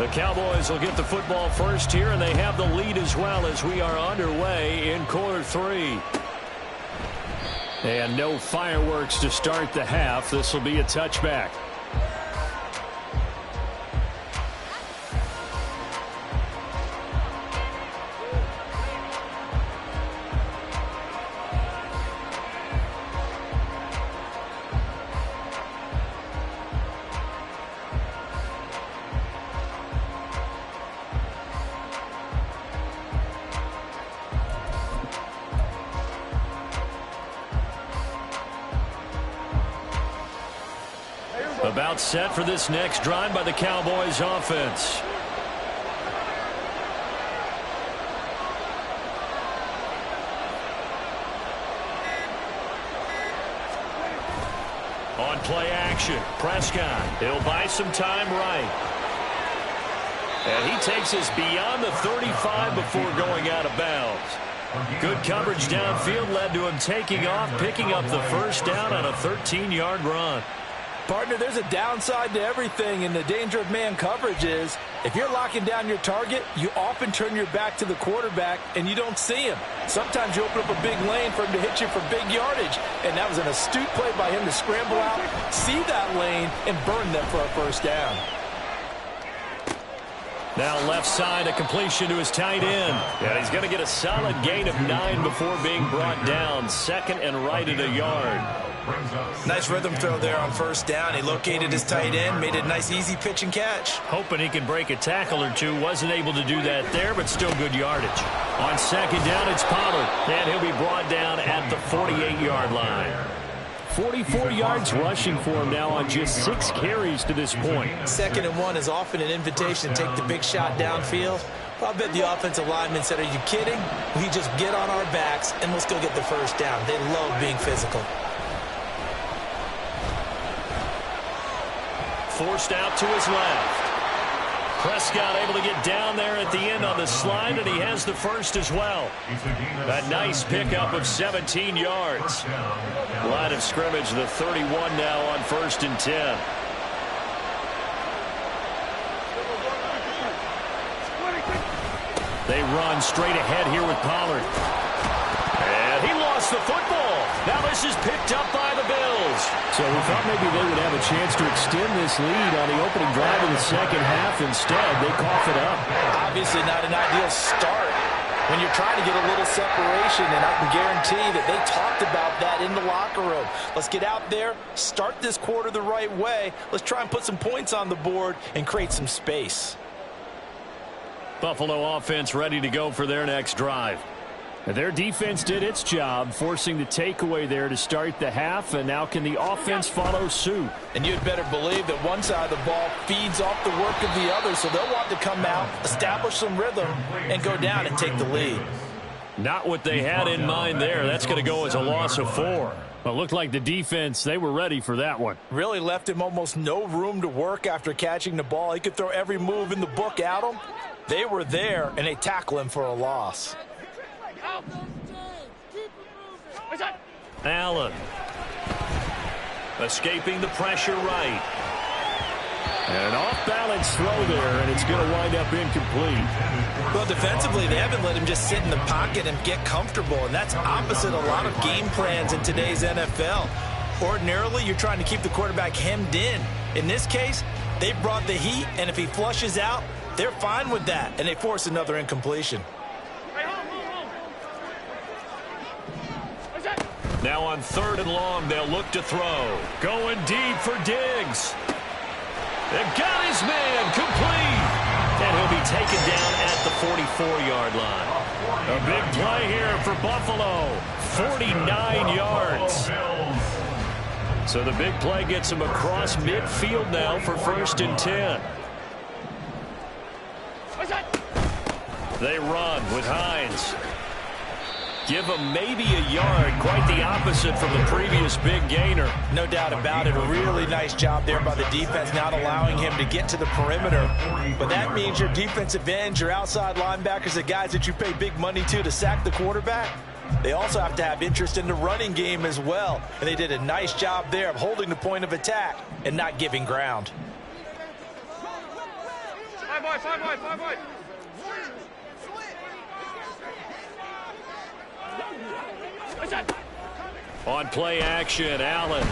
The Cowboys will get the football first here, and they have the lead as well as we are underway in quarter 3. And no fireworks to start the half. This will be a touchback. About set for this next drive by the Cowboys offense. On play action, Prescott. He'll buy some time right. And he takes us beyond the 35 before going out of bounds. Good coverage downfield led to him taking off, picking up the first down on a 13-yard run. Partner, there's a downside to everything, and the danger of man coverage is if you're locking down your target, you often turn your back to the quarterback and you don't see him. Sometimes you open up a big lane for him to hit you for big yardage, and that was an astute play by him to scramble out, see that lane, and burn them for a first down. Now left side, a completion to his tight end. And he's going to get a solid gain of 9 before being brought down. Second and right at a yard. Nice rhythm throw there on first down. He located his tight end, made a nice easy pitch and catch. Hoping he can break a tackle or two. Wasn't able to do that there, but still good yardage. On second down, it's Pollard. And he'll be brought down at the 48-yard line. 44 yards rushing for him now on just 6 carries to this point. 2nd and 1 is often an invitation to take the big shot downfield. I bet the offensive lineman said, are you kidding? We just get on our backs and let's go get the first down. They love being physical. Forced out to his left. Prescott able to get down there at the end on the slide, and he has the first as well. A nice pickup of 17 yards. Line of scrimmage, the 31 now on 1st and 10. They run straight ahead here with Pollard. And he lost the football. Now this is picked up by the Bills. So we thought maybe they would have a chance to extend this lead on the opening drive in the second half. Instead, they cough it up. Obviously not an ideal start when you're trying to get a little separation, and I can guarantee that they talked about that in the locker room. Let's get out there, start this quarter the right way. Let's try and put some points on the board and create some space. Buffalo offense ready to go for their next drive. Their defense did its job, forcing the takeaway there to start the half, and now can the offense follow suit? And you'd better believe that one side of the ball feeds off the work of the other, so they'll want to come out, establish some rhythm, and go down and take the lead. Not what they had in mind there. That's going to go as a loss of 4. But looked like the defense, they were ready for that one. Really left him almost no room to work after catching the ball. He could throw every move in the book at him. They were there, and they tackle him for a loss. Allen escaping the pressure right. And an off-balance throw there, and it's going to wind up incomplete. Well, defensively, they haven't let him just sit in the pocket and get comfortable, and that's opposite a lot of game plans in today's NFL. Ordinarily, you're trying to keep the quarterback hemmed in. In this case, they brought the heat, and if he flushes out, they're fine with that, and they force another incompletion. Now on 3rd and long, they'll look to throw. Going deep for Diggs. And got his man complete. And he'll be taken down at the 44-yard line. A big play here for Buffalo. 49 yards. So the big play gets him across midfield now for 1st and 10. They run with Hines. Give him maybe a yard, quite the opposite from the previous big gainer. No doubt about it. A really nice job there by the defense, not allowing him to get to the perimeter. But that means your defensive ends, your outside linebackers, the guys that you pay big money to sack the quarterback, they also have to have interest in the running game as well. And they did a nice job there of holding the point of attack and not giving ground. On play action, Allen.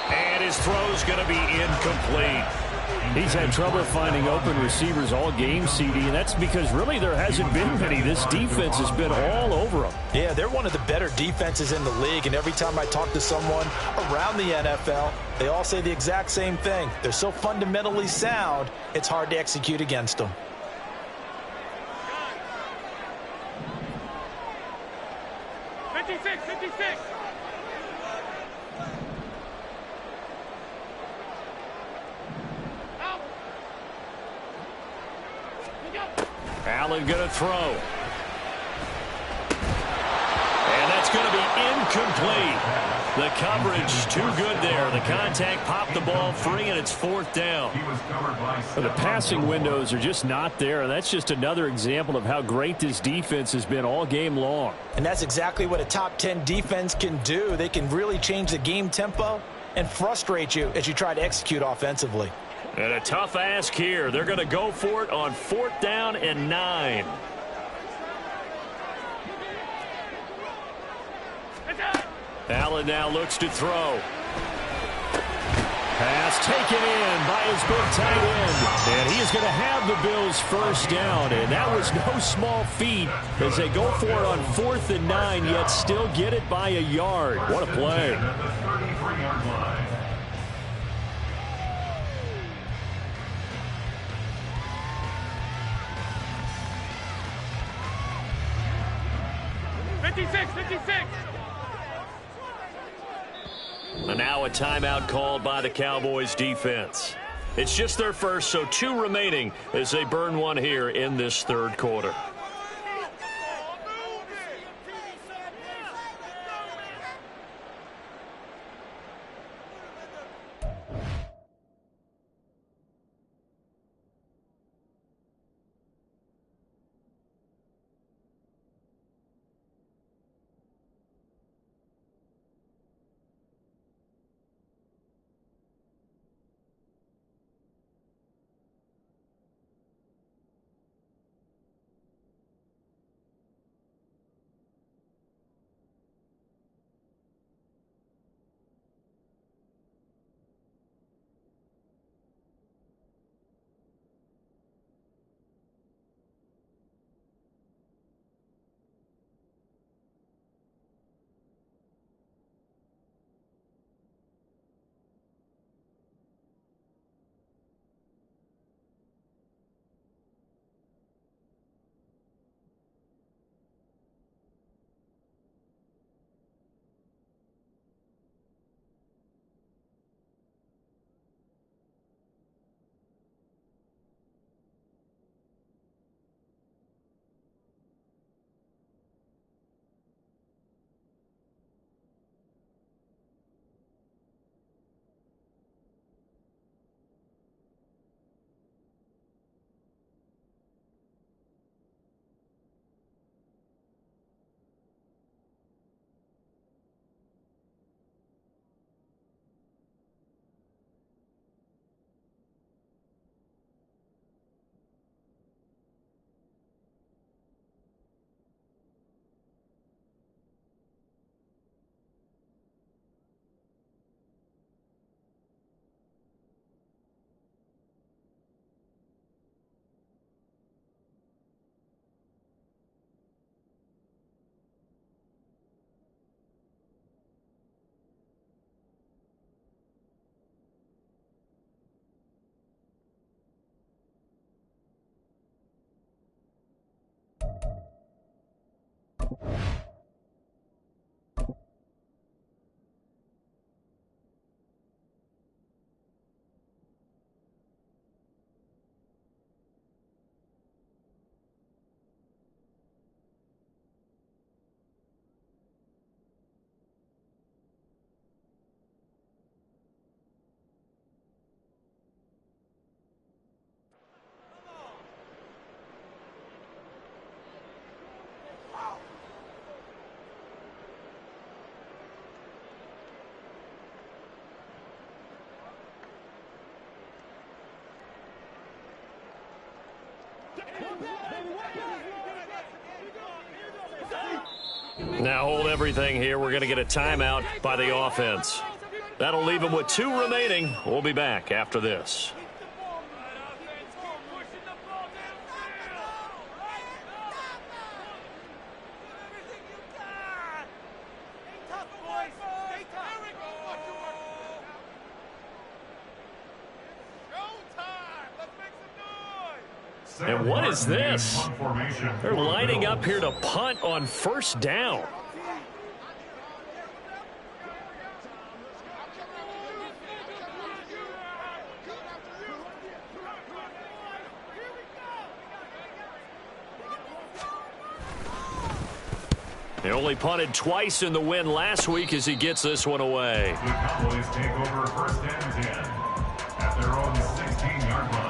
And his throw's going to be incomplete. He's had trouble finding open receivers all game, CD, and that's because really there hasn't been many. This defense has been all over them. Yeah, they're one of the better defenses in the league, and every time I talk to someone around the NFL, they all say the exact same thing. They're so fundamentally sound, it's hard to execute against them. Allen going to throw. And that's going to be incomplete. The coverage too good there. The contact popped the ball free, and it's fourth down. The passing windows are just not there, and that's just another example of how great this defense has been all game long. And that's exactly what a top 10 defense can do. They can really change the game tempo and frustrate you as you try to execute offensively. And a tough ask here. They're going to go for it on 4th down and 9. Allen now looks to throw. Pass taken in by his big tight end. And he is going to have the Bills first down. And that was no small feat as they go for it on 4th and 9, yet still get it by a yard. What a play. And now a timeout called by the Cowboys defense. It's just their first, so 2 remaining as they burn one here in this 3rd quarter. Now hold everything here. We're going to get a timeout by the offense. That'll leave them with 2 remaining. We'll be back after this. And what is this? They're lining up here to punt on first down. He only punted twice in the win last week as he gets this one away. The Cowboys take over first and 10 at their own 16-yard line.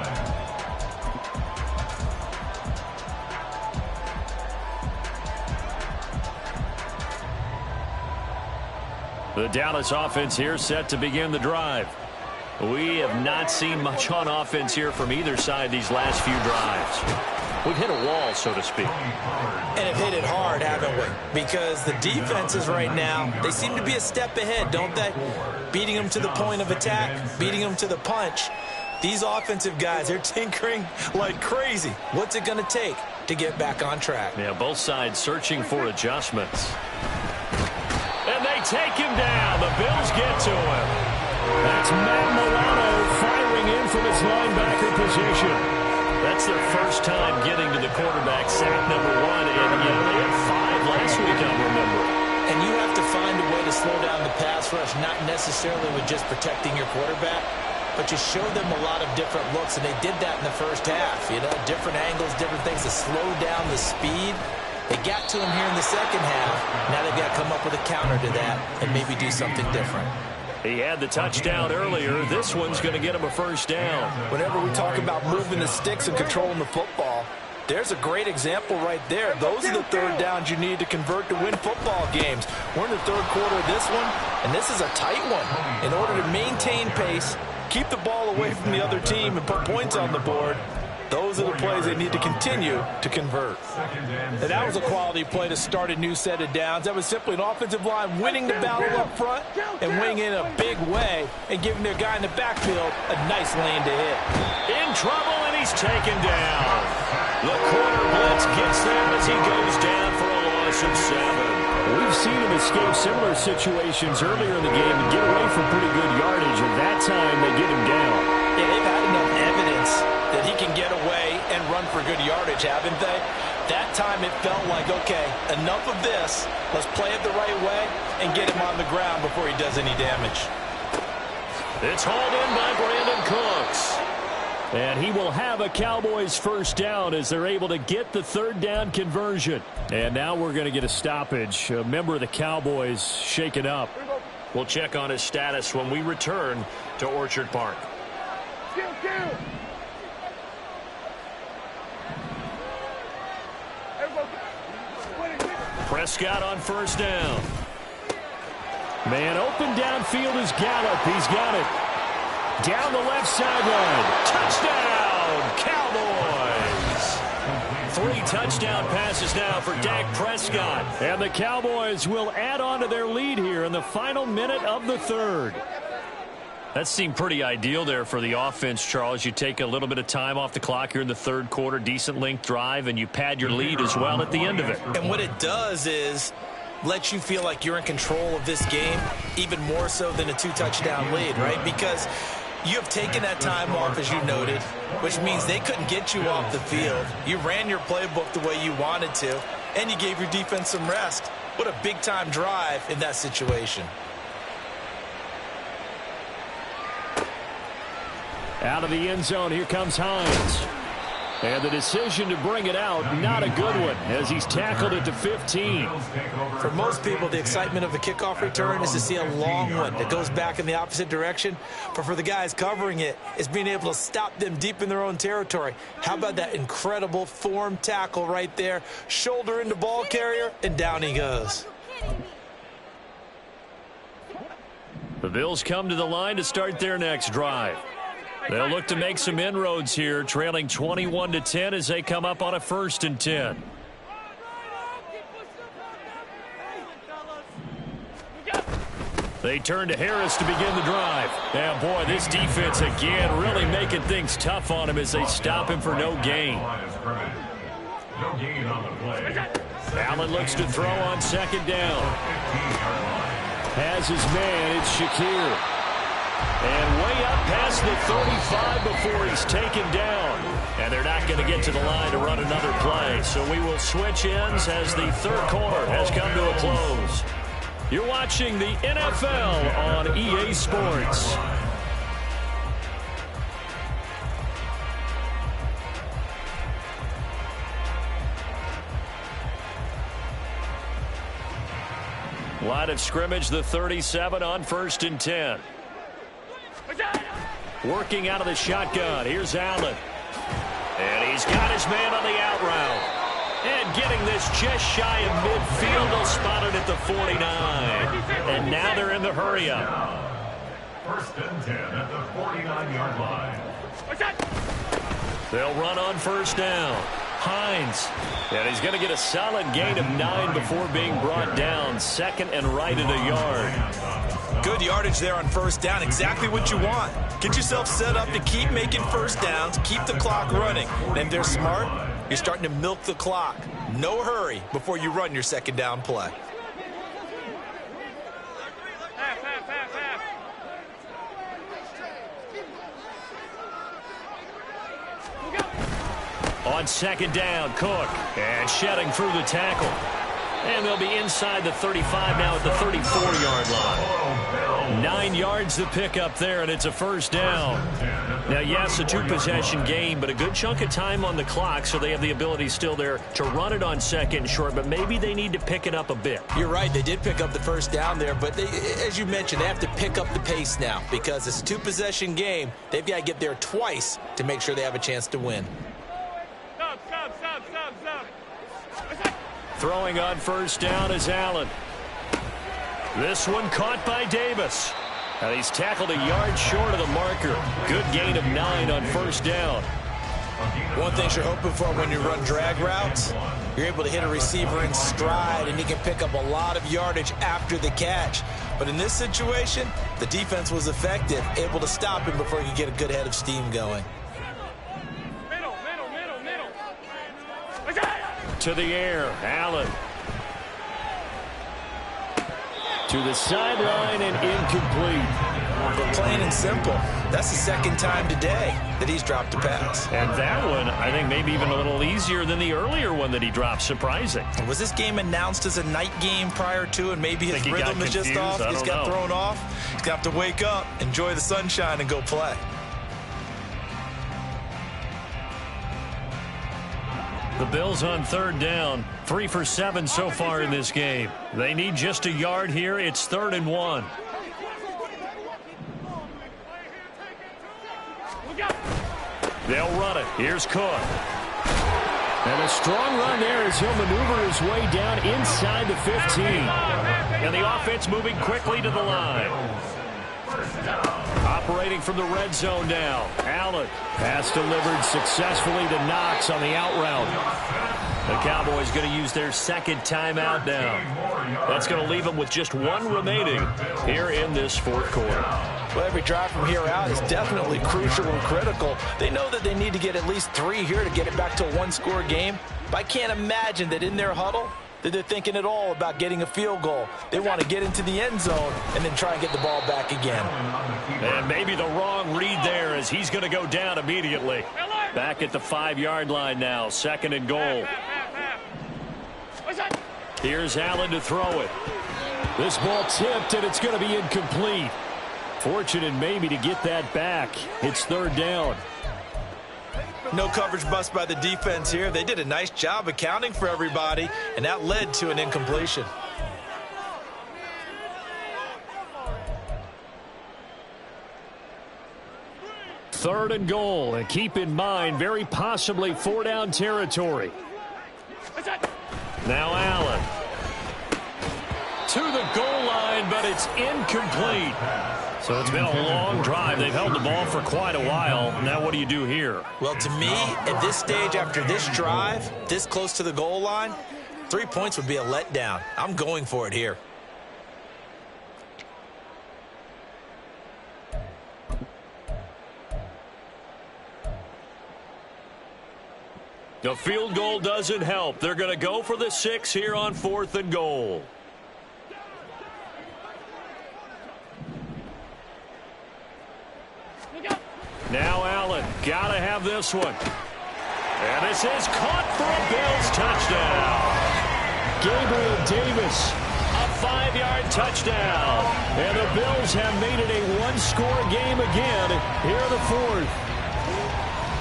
The Dallas offense here set to begin the drive. We have not seen much on offense here from either side these last few drives. We've hit a wall, so to speak. And have hit it hard, haven't we? Because the defenses right now, they seem to be a step ahead, don't they? Beating them to the point of attack, beating them to the punch. These offensive guys, they're tinkering like crazy. What's it going to take to get back on track? Yeah, both sides searching for adjustments. And they take him down. The Bills get to him. That's Matt Milano firing in from his linebacker position. That's their first time getting to the quarterback, sack number 1. And, they had 5 last week, I remember. And you have to find a way to slow down the pass rush, not necessarily with just protecting your quarterback, but you show them a lot of different looks, and they did that in the first half. Different angles, different things to slow down the speed. They got to him here in the second half. Now they've got to come up with a counter to that and maybe do something different. He had the touchdown earlier. This one's going to get him a first down. Whenever we talk about moving the sticks and controlling the football, there's a great example right there. Those are the third downs you need to convert to win football games. We're in the third quarter of this one, and this is a tight one. In order to maintain pace, keep the ball away from the other team, and put points on the board, those are the plays they need to continue to convert. And that was a quality play to start a new set of downs. That was simply an offensive line winning the battle up front and winning in a big way and giving their guy in the backfield a nice lane to hit. In trouble, and he's taken down. The corner blitz gets there as he goes down for a loss of 7. We've seen him escape similar situations earlier in the game and get away from pretty good yardage, and that time they get him down. Yeah, they've had enough evidence that he can get away and run for good yardage, haven't they? That time it felt like, okay, enough of this. Let's play it the right way and get him on the ground before he does any damage. It's hauled in by Brandon Cooks. And he will have a Cowboys first down as they're able to get the third down conversion. And now we're going to get a stoppage. A member of the Cowboys shaken up. We'll check on his status when we return to Orchard Park. Prescott on first down. Man open downfield is Gallup. He's got it. Down the left sideline. Touchdown, Cowboys. 3 touchdown passes now for Dak Prescott. And the Cowboys will add on to their lead here in the final minute of the third. That seemed pretty ideal there for the offense, Charles. You take a little bit of time off the clock here in the third quarter, decent length drive, and you pad your lead as well at the end of it. And what it does is let you feel like you're in control of this game, even more so than a 2-touchdown lead, right? Because you have taken that time off, as you noted, which means they couldn't get you off the field. You ran your playbook the way you wanted to, and you gave your defense some rest. What a big-time drive in that situation. Out of the end zone, here comes Hines. And the decision to bring it out, not a good one, as he's tackled it to 15. For most people, the excitement of a kickoff return is to see a long one that goes back in the opposite direction. But for the guys covering it, it's being able to stop them deep in their own territory. How about that incredible form tackle right there? Shoulder into ball carrier, and down he goes. The Bills come to the line to start their next drive. They'll look to make some inroads here, trailing 21-10 as they come up on a 1st and 10. They turn to Harris to begin the drive. Yeah, boy, this defense again really making things tough on him as they stop him for no gain. Allen looks to throw on 2nd down. Has his man, it's Shakir. And way up past the 35 before he's taken down. And they're not going to get to the line to run another play. So we will switch ends as the 3rd quarter has come to a close. You're watching the NFL on EA Sports. Line of scrimmage, the 37 on 1st and 10. Working out of the shotgun. Here's Allen. And he's got his man on the out route. And getting this just shy of midfield. They'll spot it at the 49. And now they're in the hurry-up. 1st and 10 at the 49-yard line. They'll run on 1st down. Hines. And he's going to get a solid gain of 9 before being brought down. 2nd and right at a yard. Good yardage there on 1st down. Exactly what you want. Get yourself set up to keep making 1st downs. Keep the clock running. And if they're smart, you're starting to milk the clock. No hurry before you run your 2nd down play. On 2nd down, Cook. And shedding through the tackle. And they'll be inside the 35 now at the 34-yard line. 9 yards to pick up there, and it's a 1st down. Now, yes, a 2-possession game, but a good chunk of time on the clock, so they have the ability still there to run it on 2nd and short, but maybe they need to pick it up a bit. You're right. They did pick up the 1st down there, but they, as you mentioned, they have to pick up the pace now because it's a 2-possession game. They've got to get there twice to make sure they have a chance to win. Throwing on 1st down is Allen. This one caught by Davis. And he's tackled a yard short of the marker. Good gain of 9 on 1st down. One thing you're hoping for when you run drag routes, you're able to hit a receiver in stride, and he can pick up a lot of yardage after the catch. But in this situation, the defense was effective, able to stop him before he could get a good head of steam going. To the air, Allen. To the sideline and incomplete. But plain and simple, that's the 2nd time today that he's dropped a pass. And that one, I think, maybe even a little easier than the earlier one that he dropped. Surprising. Was this game announced as a night game prior to, and maybe his rhythm is just off? He's got thrown off. He's going to have to wake up, enjoy the sunshine, and go play. The Bills on 3rd down. 3 for 7 so far in this game. They need just a yard here. It's 3rd and 1. They'll run it. Here's Cook. And a strong run there as he'll maneuver his way down inside the 15. And the offense moving quickly to the line. Operating from the red zone now. Allen. Pass delivered successfully to Knox on the out route. The Cowboys going to use their 2nd timeout now. That's going to leave them with just 1 remaining here in this 4th quarter. Well, every drive from here out is definitely crucial and critical. They know that they need to get at least 3 here to get it back to a 1-score game. But I can't imagine that in their huddle that they're thinking at all about getting a field goal. They want to get into the end zone and then try and get the ball back again. And maybe the wrong read there as he's going to go down immediately. Back at the 5-yard line now. 2nd and goal. Here's Allen to throw it. This ball tipped, and it's going to be incomplete. Fortunate maybe to get that back. It's 3rd down. No coverage bust by the defense here. They did a nice job accounting for everybody, and that led to an incompletion. Third and goal, and keep in mind, very possibly 4-down territory. Now Allen. To the goal line, but it's incomplete. So it's been a long drive. They've held the ball for quite a while. Now what do you do here? Well, to me, at this stage after this drive, this close to the goal line, 3 points would be a letdown. I'm going for it here. The field goal doesn't help. They're going to go for the 6 here on 4th and goal. Now Allen, got to have this one. And this is caught for a Bills touchdown. Gabriel Davis, a 5-yard touchdown. And the Bills have made it a one-score game again here in the 4th.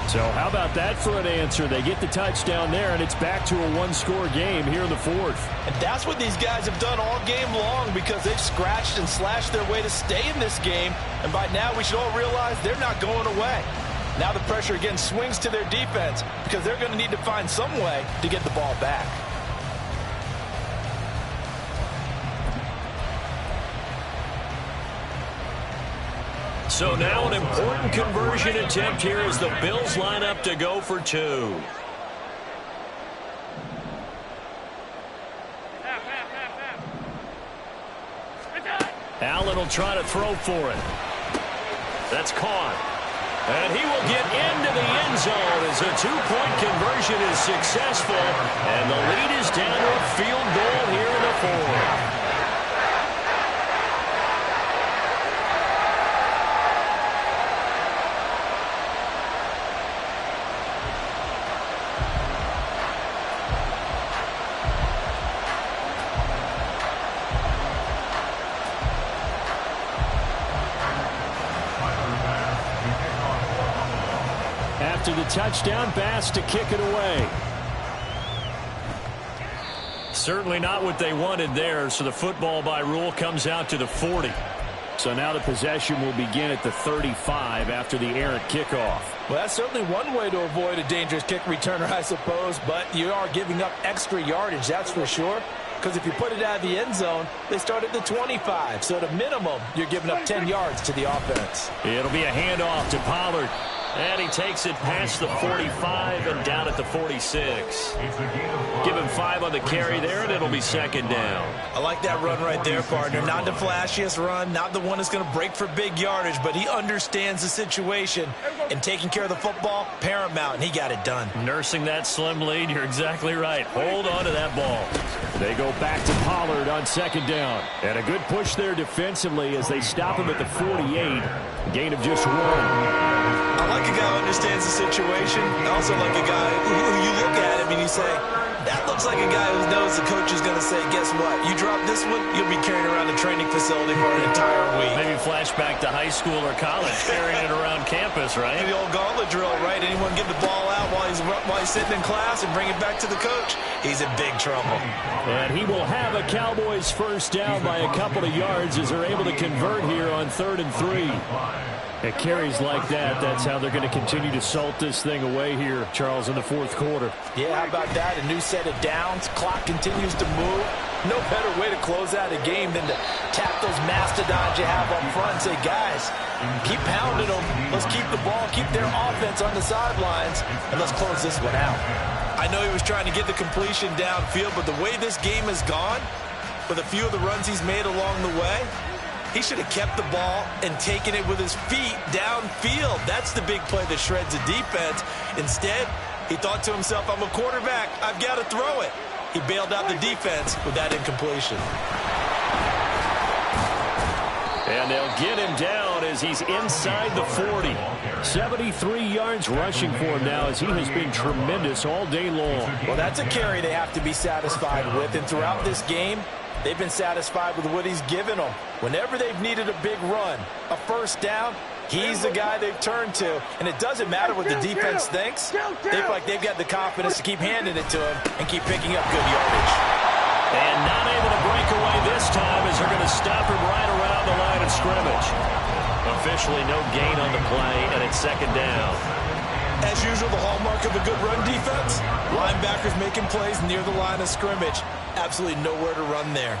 So how about that for an answer? They get the touchdown there, and it's back to a one-score game here in the 4th. And that's what these guys have done all game long because they've scratched and slashed their way to stay in this game. And by now, we should all realize they're not going away. Now the pressure again swings to their defense because they're going to need to find some way to get the ball back. So now an important conversion attempt here as the Bills line up to go for 2. Allen will try to throw for it. That's caught. And he will get into the end zone as a 2-point conversion is successful. And the lead is down to a field goal here in the 4th. After the touchdown pass to kick it away. Certainly not what they wanted there, so the football by rule comes out to the 40. So now the possession will begin at the 35 after the errant kickoff. Well, that's certainly one way to avoid a dangerous kick returner, I suppose, but you are giving up extra yardage, that's for sure. Because if you put it out of the end zone, they start at the 25. So at a minimum, you're giving up 10 yards to the offense. It'll be a handoff to Pollard. And he takes it past the 45 and down at the 46. Give him 5 on the carry there, and it'll be 2nd down. I like that run right there, partner. Not the flashiest run, not the one that's going to break for big yardage, but he understands the situation, and taking care of the football, paramount, and he got it done. Nursing that slim lead, you're exactly right. Hold on to that ball. They go back to Pollard on 2nd down. And a good push there defensively as they stop him at the 48. Gain of just 1. I like a guy who understands the situation. I also like a guy who you look at him and you say, that looks like a guy who knows the coach is going to say, guess what? You drop this one, you'll be carrying around the training facility for an entire week. Maybe flashback to high school or college, carrying it around campus, right? The old gauntlet drill, right? Anyone get the ball out while he's sitting in class and bring it back to the coach? He's in big trouble. And he will have a Cowboys 1st down by a couple of yards as they're able to convert here on 3rd and 3. At carries like that, that's how they're going to continue to salt this thing away here, Charles, in the 4th quarter. Yeah, how about that? A new set of downs. Clock continues to move. No better way to close out a game than to tap those mastodons you have up front and say, guys, keep pounding them. Let's keep the ball, keep their offense on the sidelines, and let's close this one out. I know he was trying to get the completion downfield, but the way this game has gone, with a few of the runs he's made along the way, he should have kept the ball and taken it with his feet downfield. That's the big play that shreds the defense. Instead, he thought to himself, I'm a quarterback. I've got to throw it. He bailed out the defense with that incompletion. And they'll get him down as he's inside the 40. 73 yards rushing for him now as he has been tremendous all day long. Well, that's a carry they have to be satisfied with. And throughout this game, they've been satisfied with what he's given them. Whenever they've needed a big run, a 1st down, he's the guy they've turned to. And it doesn't matter what the defense thinks. They feel like they've got the confidence to keep handing it to him and keep picking up good yardage. And not able to break away this time as they're going to stop him right around the line of scrimmage. Officially no gain on the play, and it's 2nd down. As usual, the hallmark of a good run defense, linebackers making plays near the line of scrimmage. Absolutely nowhere to run there.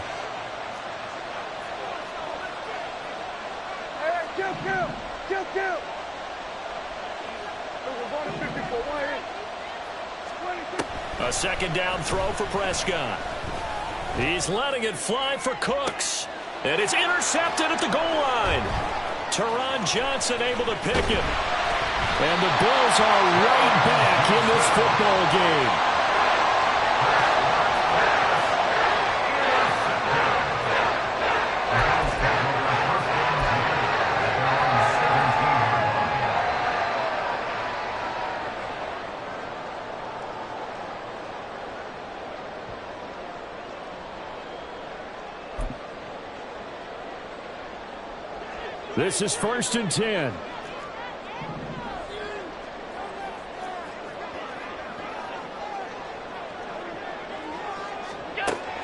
A second down throw for Prescott. He's letting it fly for Cooks. And it's intercepted at the goal line. Teron Johnson able to pick it. And the Bills are right back in this football game. This is 1st and 10.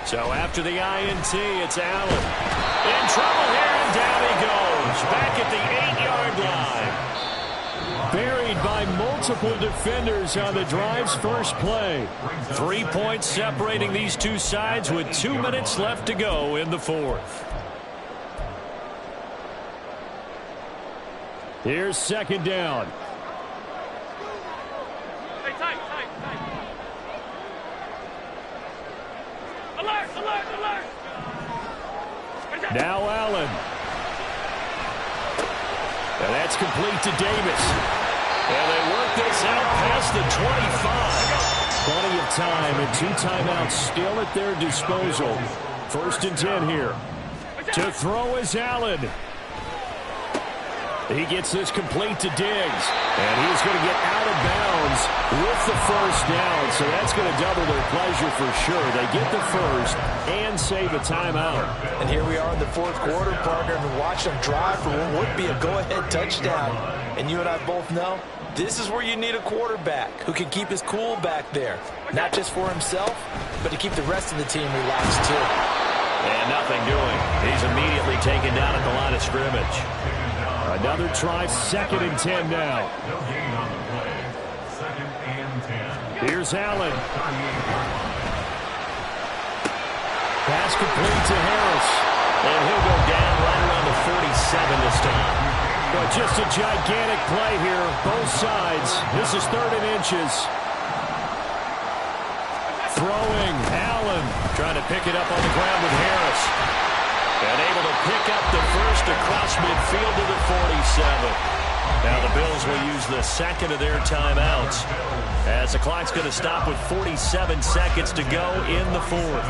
So after the INT, it's Allen. In trouble here, and down he goes. Back at the 8-yard line. Buried by multiple defenders on the drive's first play. 3 points separating these two sides with 2 minutes left to go in the fourth. Here's second down. Hey, tight. Alert. Now Allen. And that's complete to Davis. And they work this out past the 25. Plenty of time and 2 timeouts still at their disposal. 1st and 10 here. To throw is Allen. He gets this complete to Diggs. And he's going to get out of bounds with the first down. So that's going to double their pleasure for sure. They get the first and save a timeout. And here we are in the fourth quarter, partner, and watch them drive for what would be a go-ahead touchdown. And you and I both know this is where you need a quarterback who can keep his cool back there. Not just for himself, but to keep the rest of the team relaxed too. And nothing doing. He's immediately taken down at the line of scrimmage. Another try, 2nd and 10 now. No gain on the play. 2nd and 10. Here's Allen. Pass complete to Harris. And he'll go down right around the 47 this time. But just a gigantic play here, both sides. This is 3rd and inches. Throwing, Allen. Trying to pick it up on the ground with Harris. And able to pick up the first across midfield to the 47. Now the Bills will use the second of their timeouts as the clock's going to stop with 47 seconds to go in the fourth.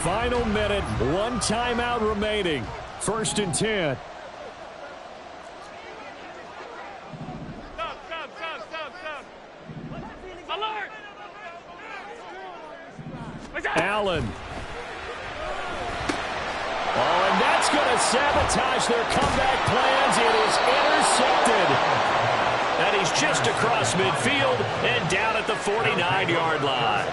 Final minute, 1 timeout remaining. 1st and 10. Stop. Alert! Allen. Oh, and that's going to sabotage their comeback plans. It is intercepted. And he's just across midfield and down at the 49-yard line.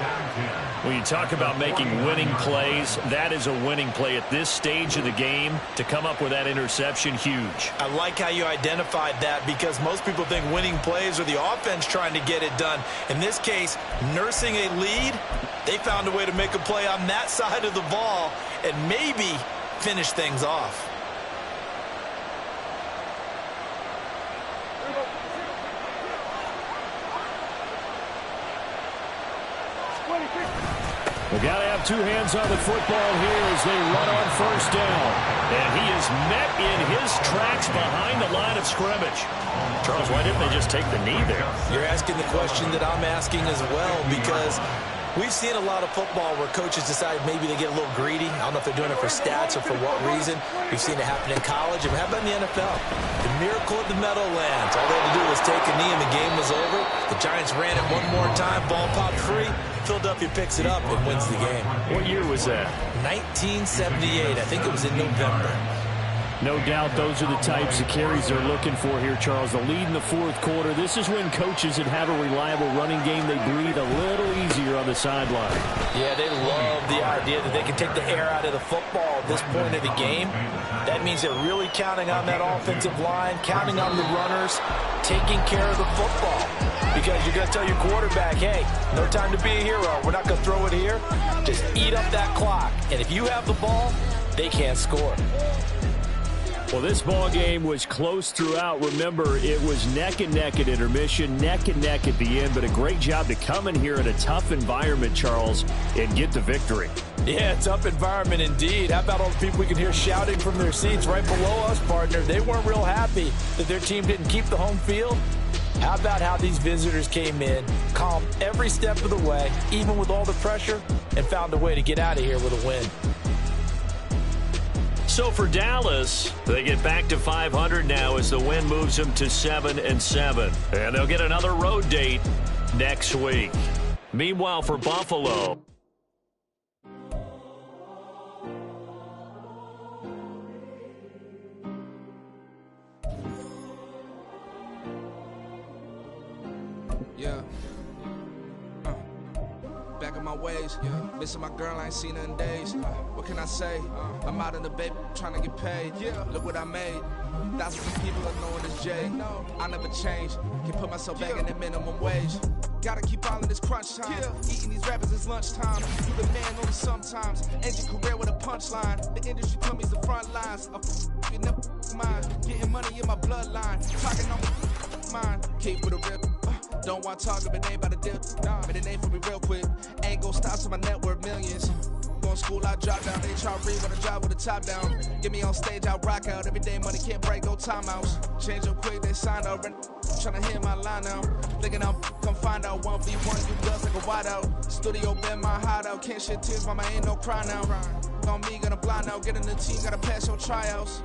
When you talk about making winning plays, that is a winning play at this stage of the game. To come up with that interception, huge. I like how you identified that because most people think winning plays are the offense trying to get it done. In this case, nursing a lead, they found a way to make a play on that side of the ball and maybe finish things off. We've got to have 2 hands on the football here as they run on 1st down. And he is met in his tracks behind the line of scrimmage. Charles, why didn't they just take the knee there? You're asking the question that I'm asking as well because we've seen a lot of football where coaches decide maybe they get a little greedy. I don't know if they're doing it for stats or for what reason. We've seen it happen in college, and how about in the NFL? The miracle of the Meadowlands. All they had to do was take a knee, and the game was over. The Giants ran it one more time. Ball popped free. Philadelphia picks it up and wins the game. What year was that? 1978. I think it was in November. No doubt those are the types of carries they're looking for here, Charles. The lead in the fourth quarter. This is when coaches that have a reliable running game, they breathe a little easier on the sideline. Yeah, they love the idea that they can take the air out of the football at this point of the game. That means they're really counting on that offensive line, counting on the runners, taking care of the football. Because you're going to tell your quarterback, hey, no time to be a hero. We're not going to throw it here. Just eat up that clock. And if you have the ball, they can't score. Well, this ball game was close throughout. Remember, it was neck and neck at intermission, neck and neck at the end, but a great job to come in here in a tough environment, Charles, and get the victory. Yeah, tough environment indeed. How about all the people we can hear shouting from their seats right below us, partner? They weren't real happy that their team didn't keep the home field. How about how these visitors came in, calm every step of the way, even with all the pressure, and found a way to get out of here with a win. So for Dallas, they get back to 500 now as the win moves them to 7-7. And they'll get another road date next week. Meanwhile, for Buffalo, yeah. Back in my ways, missing my girl, I ain't seen her in days. What can I say? I'm out in the baby trying to get paid. Look what I made. Thousands of people are knowing it's Jay. I never change. Can put myself back in the minimum wage. Gotta keep all in this crunch time. Eating these rappers is lunchtime. You the man only sometimes. End your career with a punchline. The industry told me's the front lines. You never mind. Getting money in my bloodline. Talking on mine. Keep with a real. Don't want to talk, but ain't about to deal. But it ain't for me real quick. Ain't gon' stop till my net worth millions. Going school, I drop down. HRE when I drive with the top down. Get me on stage, I rock out. Every day money can't break, no timeouts. Change up quick, they sign up. Tryna hear my line now. Thinking I'm come find out 1v1, you guts like a wideout. Studio been my hideout. Can't shed tears, mama ain't no cry now. On me, gonna blind out. Get in the team, gotta pass your tryouts.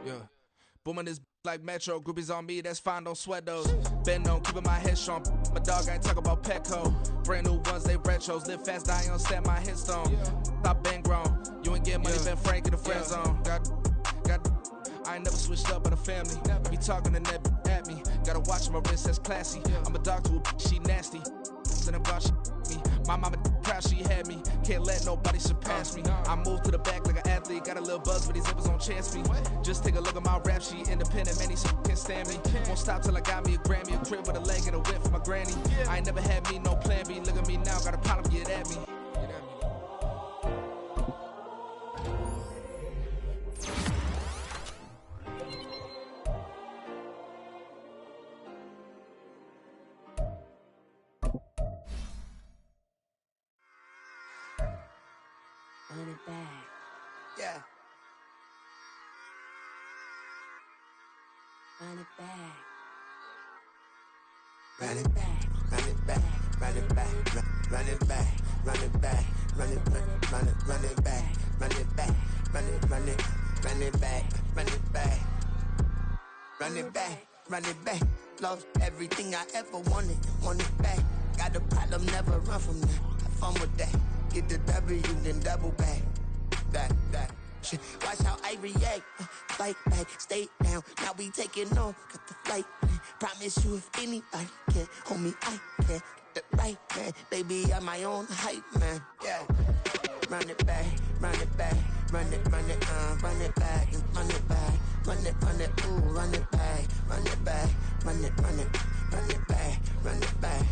Yeah. Booming this like Metro. Groupies on me, that's fine, don't sweat those. Been on, keeping my head strong. My dog ain't talk about Petco. Brand new ones, they retros. Live fast, die on set, my headstone. Stop been grown. You ain't get money, been frank in the friend zone. I ain't never switched up on the family. Be talking to that at me. Gotta watch my wrist, that's classy. I'm a dog to a she nasty. Then about she me. My mama proud she had me. Can't let nobody surpass me. I move to the back like an athlete. Got a little buzz, but these zippers on chance me. Just take a look at my rap sheet. Independent, man, these can't stand me. Won't stop till I got me a Grammy. A crib with a leg and a whip for my granny. I ain't never had me no plan B. Look at me now, got a problem, get at me. Run it back. Yeah. Run it back. Run it back, run it back, run it back, run it back, run it back, run it back, run it back, run it back, run it back, run it back, run it back. Lost everything I ever wanted it back. Got a problem, never run from that. Have fun with that. Get the W, then double back. That shit. Watch how I react. Fight back, stay down. Now we taking off. Got the flight. Promise you if anybody can hold me, I can. Get the right man. Baby, I'm my own hype man. Yeah. Run it back, run it back. Run it back, run it back, run it back, ooh, run it back, run it back, run it back, run it back.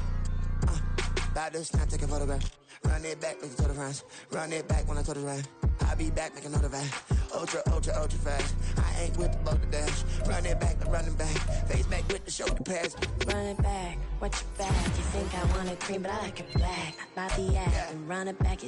About to snap, take a photograph. Run it back, make it to the friends. Run it back when I told it right. I'll be back, make another van. Ultra fast. I ain't with the boat to dash. Run it back, running back. Face back with the shoulder pads. Run it back, what you back? You think I want it cream, but I like it black. About the act and run it back.